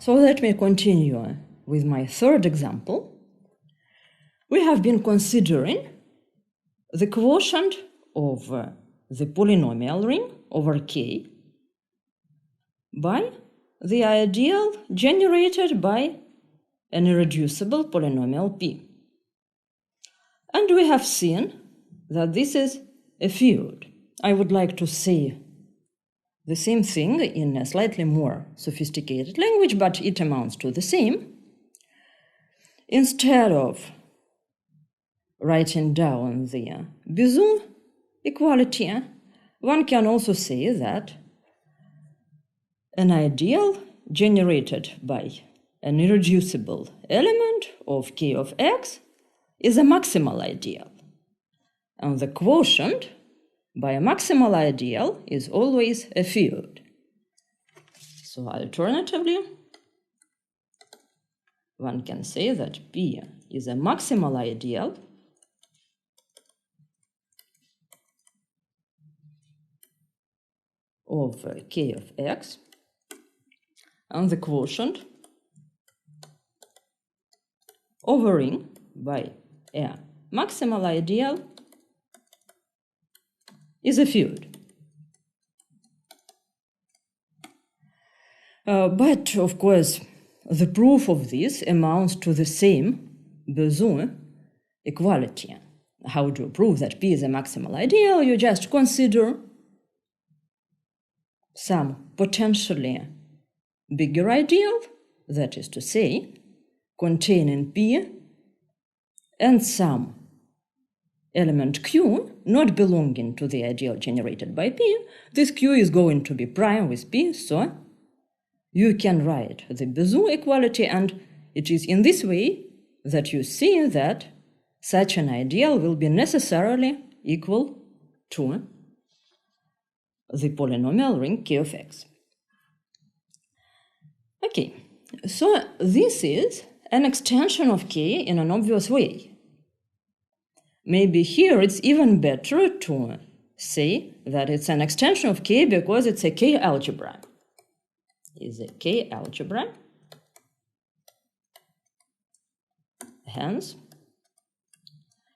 So let me continue with my third example. We have been considering the quotient of the polynomial ring over K by the ideal generated by an irreducible polynomial P. And we have seen that this is a field. I would like to say the same thing in a slightly more sophisticated language, but it amounts to the same. Instead of writing down the Bézout equality, one can also say that an ideal generated by an irreducible element of K of x is a maximal ideal, and the quotient by a maximal ideal is always a field. So alternatively, one can say that P is a maximal ideal of K of x, and the quotient over ring by a maximal ideal is a field. But of course, the proof of this amounts to the same Bézout equality. How do you prove that P is a maximal ideal? You just consider some potentially bigger ideal, that is to say, containing P and some element Q not belonging to the ideal generated by P. This Q is going to be prime with P, so you can write the Bézout equality, and it is in this way that you see that such an ideal will be necessarily equal to the polynomial ring K of x. Okay, so this is an extension of K in an obvious way. Maybe here it's even better to say that it's an extension of K because it's a K algebra. Is a K algebra. Hence,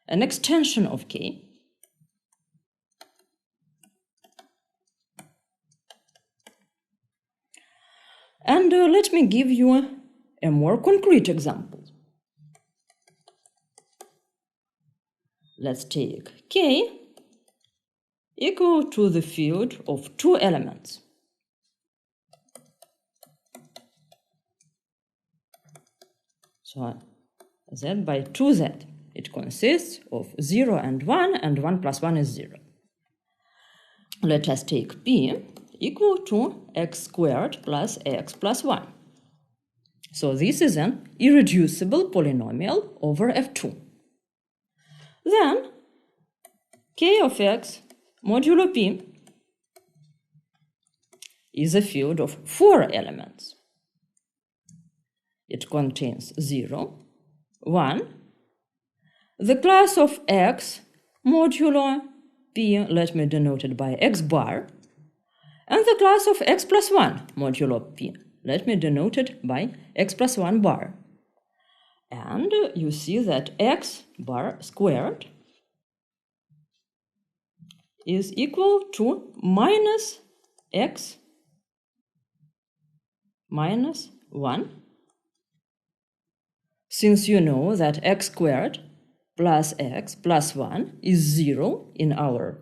an extension of K and let me give you a more concrete example. Let's take K equal to the field of two elements. So Z by 2Z. It consists of 0 and 1, and 1 plus 1 is 0. Let us take P equal to x squared plus x plus 1. So this is an irreducible polynomial over F2. Then K of x modulo P is a field of 4 elements. It contains 0, 1, the class of x modulo P, let me denote it by x bar, and the class of x plus 1 modulo P, let me denote it by x plus 1 bar. And you see that x bar squared is equal to minus x minus 1, since you know that x squared plus x plus 1 is 0 in our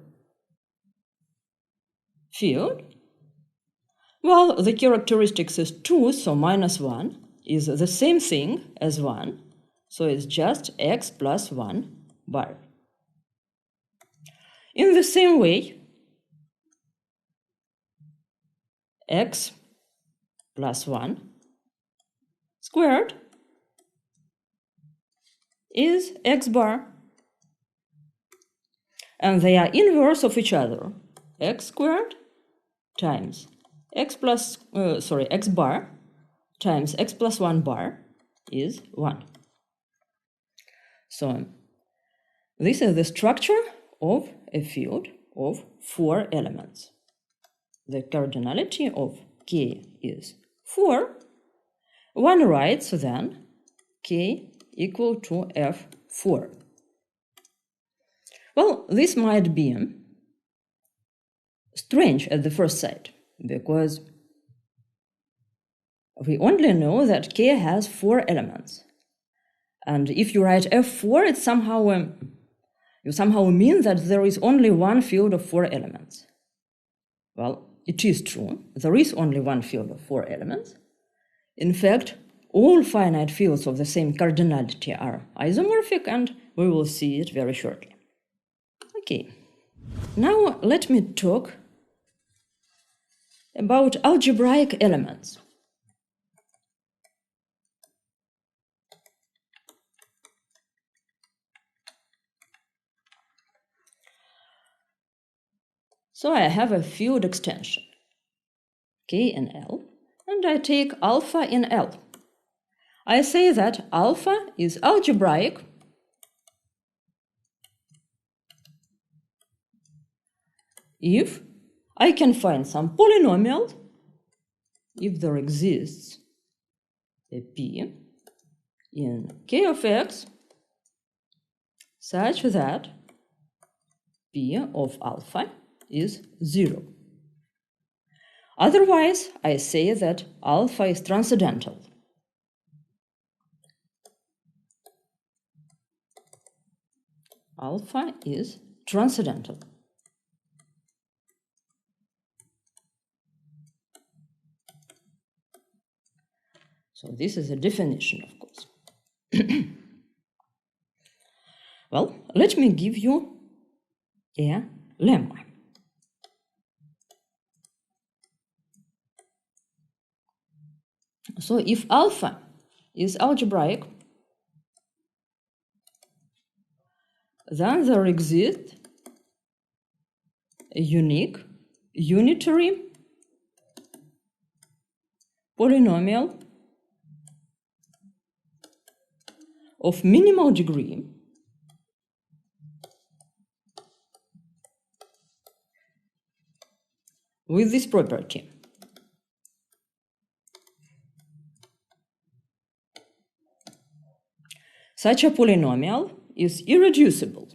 field. Well, the characteristics is 2, so minus 1 is the same thing as 1, so it's just x plus 1 bar. In the same way, x plus 1 squared is x bar, and they are inverse of each other. X squared times x bar times x plus 1 bar is 1. So this is the structure of a field of 4 elements. The cardinality of K is 4, One writes then K equal to F4. Well, this might be strange at the first sight, because we only know that K has 4 elements. And if you write F4, it you somehow mean that there is only one field of 4 elements. Well, it is true. There is only one field of 4 elements. In fact, all finite fields of the same cardinality are isomorphic, and we will see it very shortly. Okay, now let me talk about algebraic elements. So I have a field extension, K in L, and I take alpha in L. I say that alpha is algebraic if I can find some polynomial, if there exists a P in K of X such that P of alpha is 0. Otherwise, I say that alpha is transcendental. Alpha is transcendental. So this is a definition, of course. Well, let me give you a lemma. So if alpha is algebraic, then there exists a unique, unitary polynomial of minimal degree with this property. Such a polynomial is irreducible.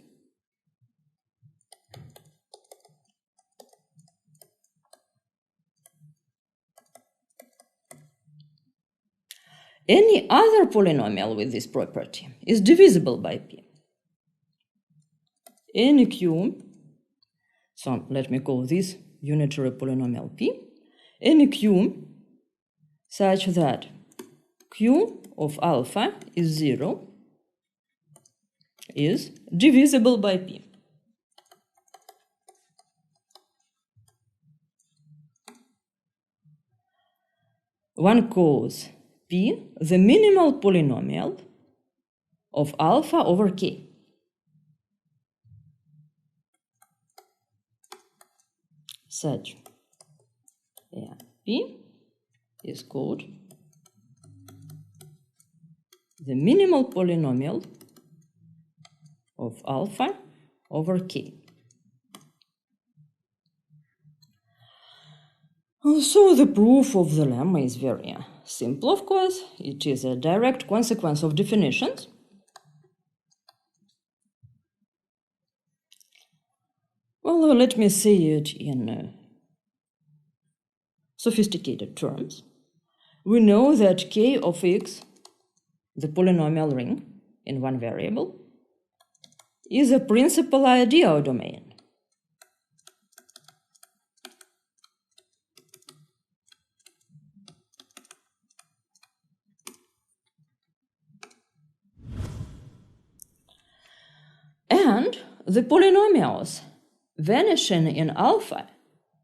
Any other polynomial with this property is divisible by P. Any Q, so let me call this unitary polynomial P, any Q such that Q of alpha is 0 is divisible by P. One calls P the minimal polynomial of alpha over K. Such P is called the minimal polynomial of alpha over K. So the proof of the lemma is very simple, of course. It is a direct consequence of definitions. Well, let me say it in sophisticated terms. We know that K of X, the polynomial ring in one variable, is a principal ideal domain. And the polynomials vanishing in alpha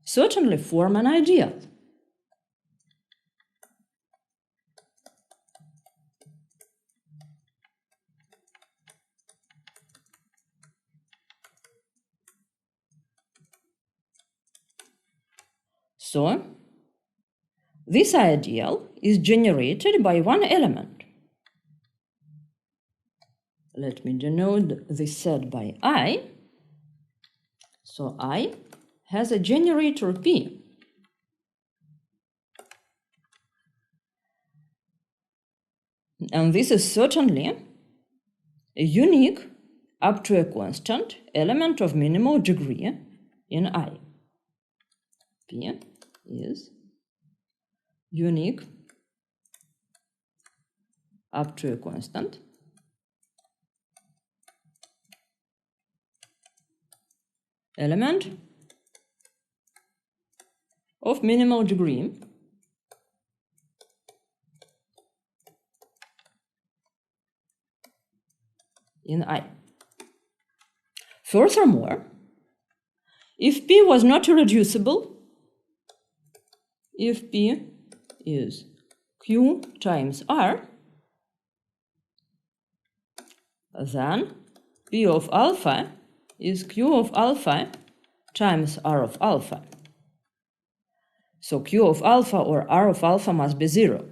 certainly form an ideal. So, this ideal is generated by one element. Let me denote this set by I. So I has a generator P. And this is certainly a unique up to a constant element of minimal degree in I. P is unique up to a constant element of minimal degree in I. Furthermore, if P was not irreducible, if P is Q times R, then P of alpha is Q of alpha times R of alpha. So Q of alpha or R of alpha must be 0,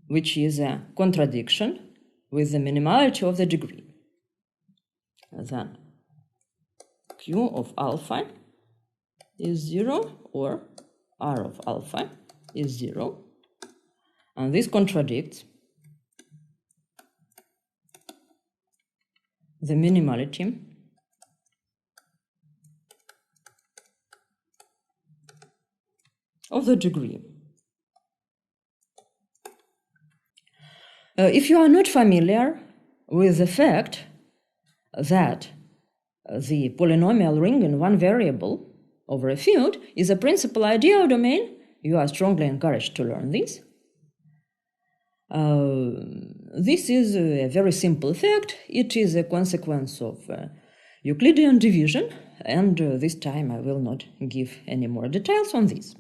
which is a contradiction with the minimality of the degree. Then Q of alpha is 0 or R of alpha is 0, and this contradicts the minimality of the degree. If you are not familiar with the fact that the polynomial ring in one variable over a field is a principal ideal domain, you are strongly encouraged to learn this. This is a very simple fact. It is a consequence of Euclidean division, and this time I will not give any more details on this.